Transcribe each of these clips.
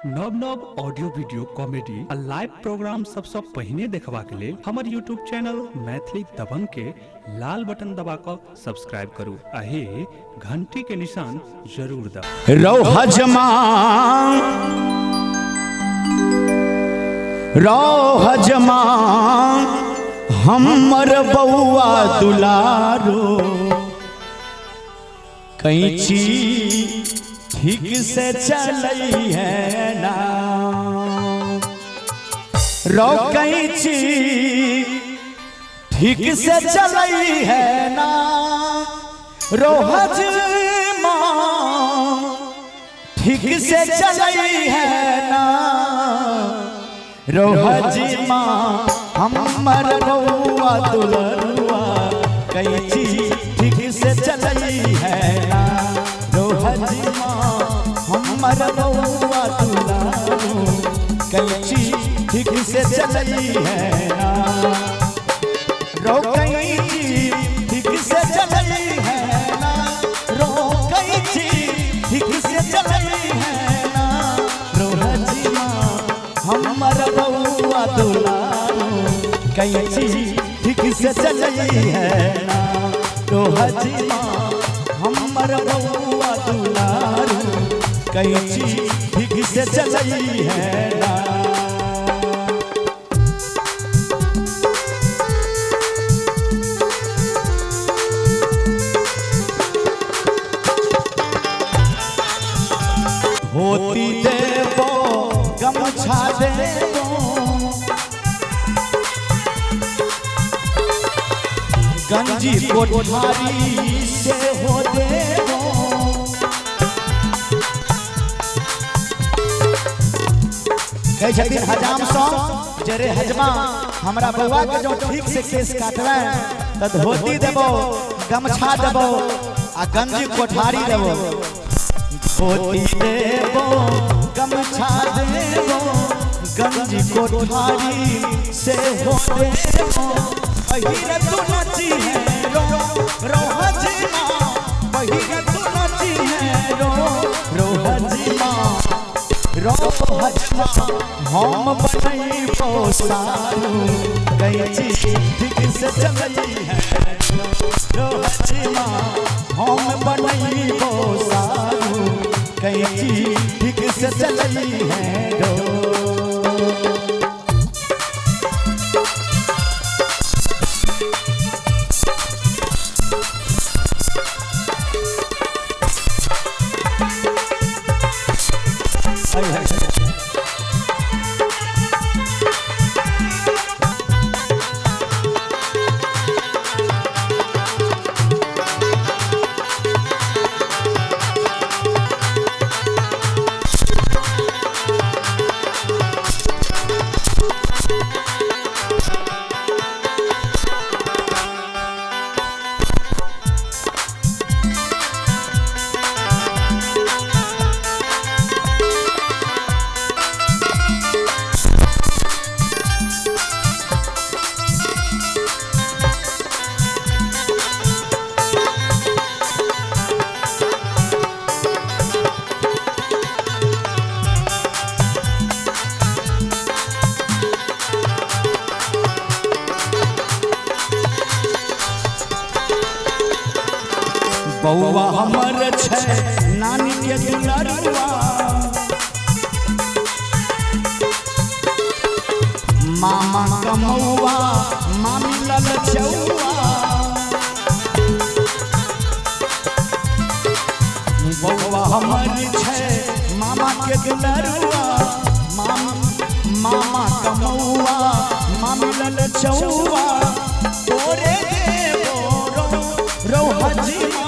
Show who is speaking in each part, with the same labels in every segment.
Speaker 1: नव नव audio video comedy आ live programme सबसे पहिने देखबा के लेल हमर यूट्यूब चैनल मैथिली दबंग के लाल बटन दबा कर सब्सक्राइब करू आ हे घंटी के निशान जरूर दबाऊ।
Speaker 2: रौहजमा हमर बउआ दुलारो कैंची ठीक से चलई है ना रो कैंची ठीक से चलई है ना रोहजमा ठीक से चलई है ना रोहजमा हमर बउआ दुलरुआ कैंची ठीक से चलई है ना रोहजमा हमर बउआ दुलारो कैंची ठीक से चलई है ना रो कैंची ठीक से चलई है ना रो कैंची ठीक से चलई है ना रोहजमा हमर बउआ दुलारो कैंची ठीक से चलई है ना रोहजमा हमर बउआ दुलारो कैंची ठीक से चलई है ना। होती देवो गमछा देवो गंजी कोठारी से हो देवो कई छथिन हजाम सौ जरे हजमा हमरा बउआ के जो ठीक से केस काटवे त धोती देबो गमछा देबो आ गंजी कोठारी देबो धोती देबो गमछा देबो गंजी कोठारी से हो देबो पहिर तू नची है रो रोहजमा पहिर तू नची है रो रोहजमा रोहजमा हम बनई पोसारू कैंची ठीक से चलई है रोहजमा हम बनई पोसारू कैंची ठीक से चलई है रो। बउआ हमर छै नानी के दुलरुआ मामा कमौआ मामी ललचौआ बउआ हमर छै मामा के दुलरुआ मामा कमौआ मामी ललचौआ तोरे देबो रोहजमा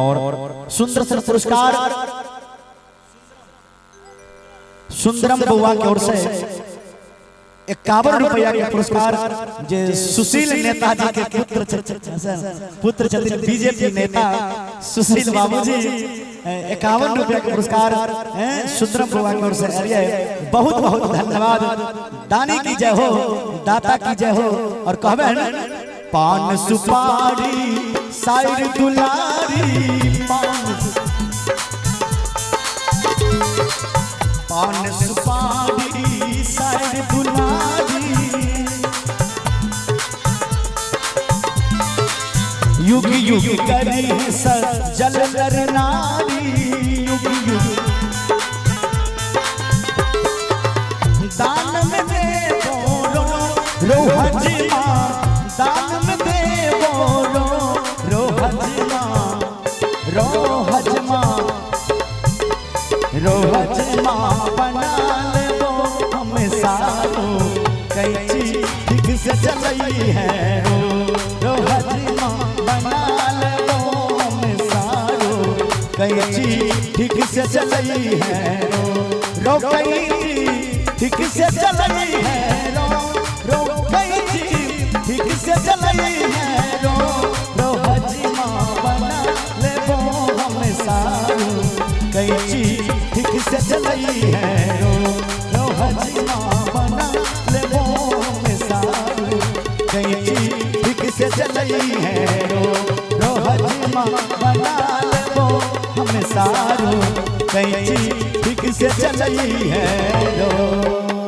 Speaker 2: और सुंदर सर पुरस्कार सुंदरम बउआ की ओर से 51 रुपया के पुरस्कार जे सुशील नेताजी के पुत्र छथिन बीजेपी नेता सुशील बाबूजी 51 रुपया के पुरस्कार सुंदरम बउआ की ओर से बहुत बहुत धन्यवाद। दानी की जय हो दाता की जय हो और कहबे पान सुपारी साइड दुलारी पान सुपारी साइड दुलारी युग युग करी सजल नर नारी युग युग दान में देवो रो हजमा दान में देवो रो हजमा रो हजमा रो हजमा बना लेबो हम सारो कैची ठीक से चलई है रो हजमा बना लेबो हम सारो कैची ठीक से चलई है रो कैची ठीक से चलई है रो कैची ठीक से चलई है रो हजमा बना लेबो हम सारो कैची ठीक से चलई है रो हजमा बना लेबो हम सारो कैची ठीक से चलई है रो हजमा बना लेबो हम सारो कैची ठीक से चलई है रो